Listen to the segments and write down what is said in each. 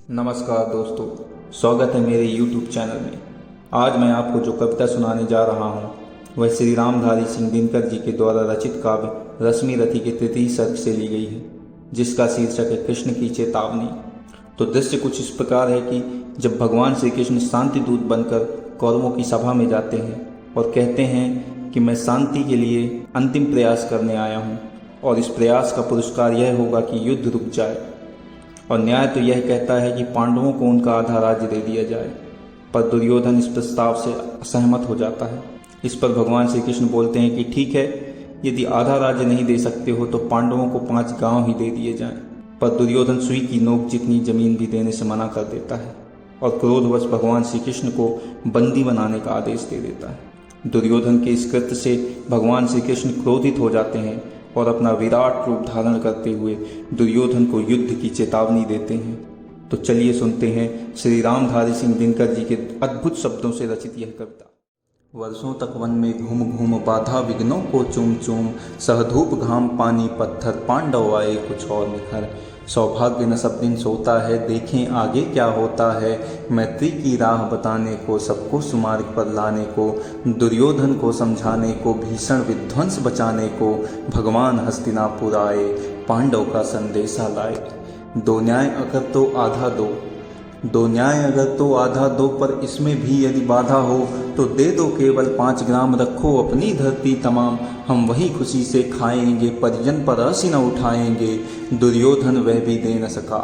नमस्कार दोस्तों, स्वागत है मेरे YouTube चैनल में। आज मैं आपको जो कविता सुनाने जा रहा हूँ वह श्री रामधारी सिंह दिनकर जी के द्वारा रचित काव्य रश्मि रथी के तृतीय सर्ग से ली गई है, जिसका शीर्षक है कृष्ण की चेतावनी। तो दृश्य कुछ इस प्रकार है कि जब भगवान श्री कृष्ण शांति दूत बनकर कौरवों की सभा में जाते हैं और कहते हैं कि मैं शांति के लिए अंतिम प्रयास करने आया हूँ और इस प्रयास का पुरस्कार यह होगा कि युद्ध रुक जाए, और न्याय तो यह कहता है कि पांडवों को उनका आधा राज्य दे दिया जाए। पर दुर्योधन इस प्रस्ताव से असहमत हो जाता है। इस पर भगवान श्री कृष्ण बोलते हैं कि ठीक है, यदि आधा राज्य नहीं दे सकते हो तो पांडवों को 5 गांव ही दे दिए जाएं। पर दुर्योधन सुई की नोक जितनी जमीन भी देने से मना कर देता है और क्रोधवश भगवान श्री कृष्ण को बंदी बनाने का आदेश दे देता है। दुर्योधन के इस कृत्य से भगवान श्री कृष्ण क्रोधित हो जाते हैं और अपना विराट रूप धारण करते हुए दुर्योधन को युद्ध की चेतावनी देते हैं। तो चलिए सुनते हैं श्री रामधारी सिंह दिनकर जी के अद्भुत शब्दों से रचित यह कविता। वर्षों तक वन में घूम घूम बाधा विघ्नों को चूम चूम, सहधूप घाम पानी पत्थर पांडव आए कुछ और निखर। सौभाग्य न सब दिन सोता है, देखें आगे क्या होता है। मैत्री की राह बताने को, सबको सुमार्ग पर लाने को, दुर्योधन को समझाने को, भीषण विध्वंस बचाने को, भगवान हस्तिनापुर आए, पांडव का संदेशा लाए। दो न्याय अगर तो आधा दो, दो न्याय अगर तो आधा दो, पर इसमें भी यदि बाधा हो तो दे दो केवल 5 ग्राम। रखो अपनी धरती तमाम, हम वही खुशी से खाएंगे, परिजन पर असी न उठाएंगे। दुर्योधन वह भी दे न सका,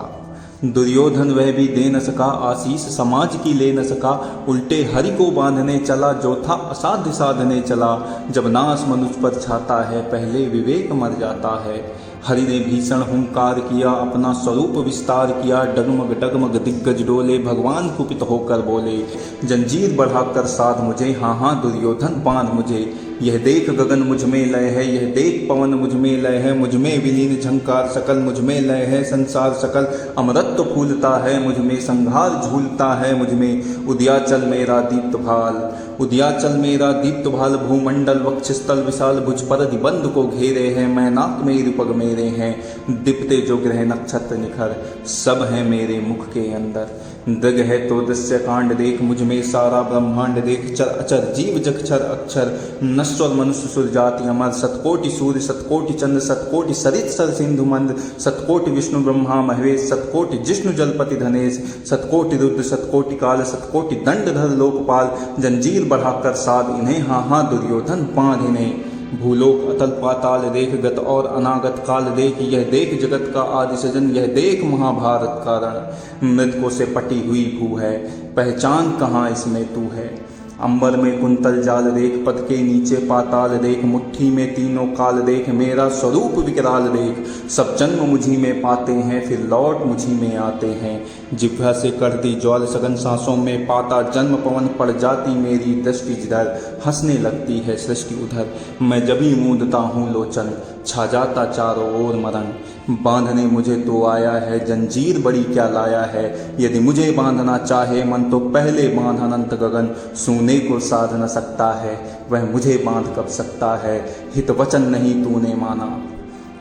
दुर्योधन वह भी दे न सका, आशीष समाज की ले न सका। उल्टे हरि को बांधने चला, जो था असाध्य साधने चला। जब नाश मनुष्य पर छाता है, पहले विवेक मर जाता है। हरि ने भीषण हुंकार किया, अपना स्वरूप विस्तार किया। डगमग डगमग दिग्गज डोले, भगवान कुपित होकर बोले, जंजीर बढ़ाकर साध मुझे, हाँ हाँ दुर्योधन बांध मुझे। यह देख गगन मुझ में लय है, यह देख पवन मुझ में लय है। मुझ में विलीन झंकार सकल, मुझ में लय है संसार सकल। अमृत फूलता है मुझ में, संहार झूलता है मुझ में। उदयाचल मेरा दीप्त भाल, उदयाचल मेरा दीप्त भाल। भूमंडल वक्षस्थल विशाल, भुज पर निबंध को घेरे हैं। मैनाक मेरु पग मेरे हैं, दीप्ते जो ग्रह नक्षत्र निखर। सब है मेरे मुख के अंदर, दृग है तो दृश्य कांड देख। मुझ में सारा ब्रह्मांड देख, चर अचर जीव जगक्षर अक्षर। नश्वर मनुष्य सुर जाति अमर, सतकोटि सूर्य सतकोटि चंद्र, सतकोटि सरित सर सिंधु मंद। सतकोटि विष्णु ब्रह्मा महेश, सतकोटि जिष्णु जलपति धनेश। सतकोटि रुद्र सतकोटि काल, सतकोटि दंडधर लोकपाल। जंजीर बढ़ाकर साध इन्हें, हाँ हाँ दुर्योधन बांध इन्हें। भूलोक अतल पाताल देख, गत और अनागत काल देख। यह देख जगत का आदि सृजन, यह देख महाभारत का रण। मृतकों से पटी हुई भू है, पहचान कहाँ इसमें तू है। अंबर में कुंतल जाल देख, पद के नीचे पाताल देख। मुट्ठी में तीनों काल देख, मेरा स्वरूप विकराल देख। सब जन्म मुझी में पाते हैं, फिर लौट मुझी में आते हैं। जिह्वा से करती ज्वाल सघन सांसों में, पाता जन्म पवन पड़ जाती मेरी दृष्टि जिधर। हंसने लगती है सृष्टि उधर, मैं जब ही मूंदता हूँ लोचन, छा जाता चारों ओर मरण। बांधने मुझे तो आया है, जंजीर बड़ी क्या लाया है। यदि मुझे बांधना चाहे मन, तो पहले बांध अनंत गगन। सोने को साध न सकता है, वह मुझे बांध कब सकता है। हित वचन नहीं तूने माना,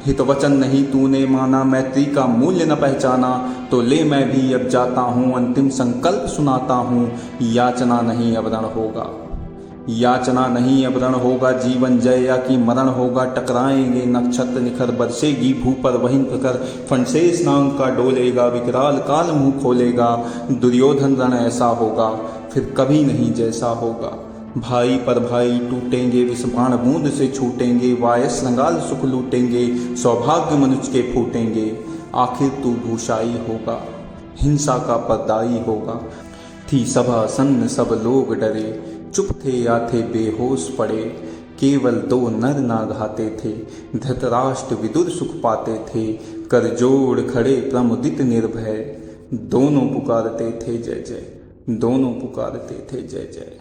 हित वचन नहीं तूने माना। मैत्री का मूल्य न पहचाना, तो ले मैं भी अब जाता हूँ। अंतिम संकल्प सुनाता हूँ, याचना नहीं अब रण होगा, याचना नहीं अब रण होगा। जीवन जय या कि मरण होगा। टकराएंगे नक्षत्र निखर, बरसेगी भू पर वहीं प्रखर। फणसेस नाम का डोलेगा, विकराल काल मुंह खोलेगा। दुर्योधन रण ऐसा होगा, फिर कभी नहीं जैसा होगा। भाई पर भाई टूटेंगे, विष बाण बूंद से छूटेंगे। वायस नगाल सुख लूटेंगे, सौभाग्य मनुष्य के फूटेंगे। आखिर तू भूषाई होगा, हिंसा का पर्दाई होगा। थी सभा सन्न सब लोग डरे, चुप थे या थे बेहोश पड़े। केवल 2 नर नाघाते थे, धृतराष्ट्र विदुर सुख पाते थे। कर जोड़ खड़े प्रमुदित निर्भय, दोनों पुकारते थे जय जय, दोनों पुकारते थे जय जय।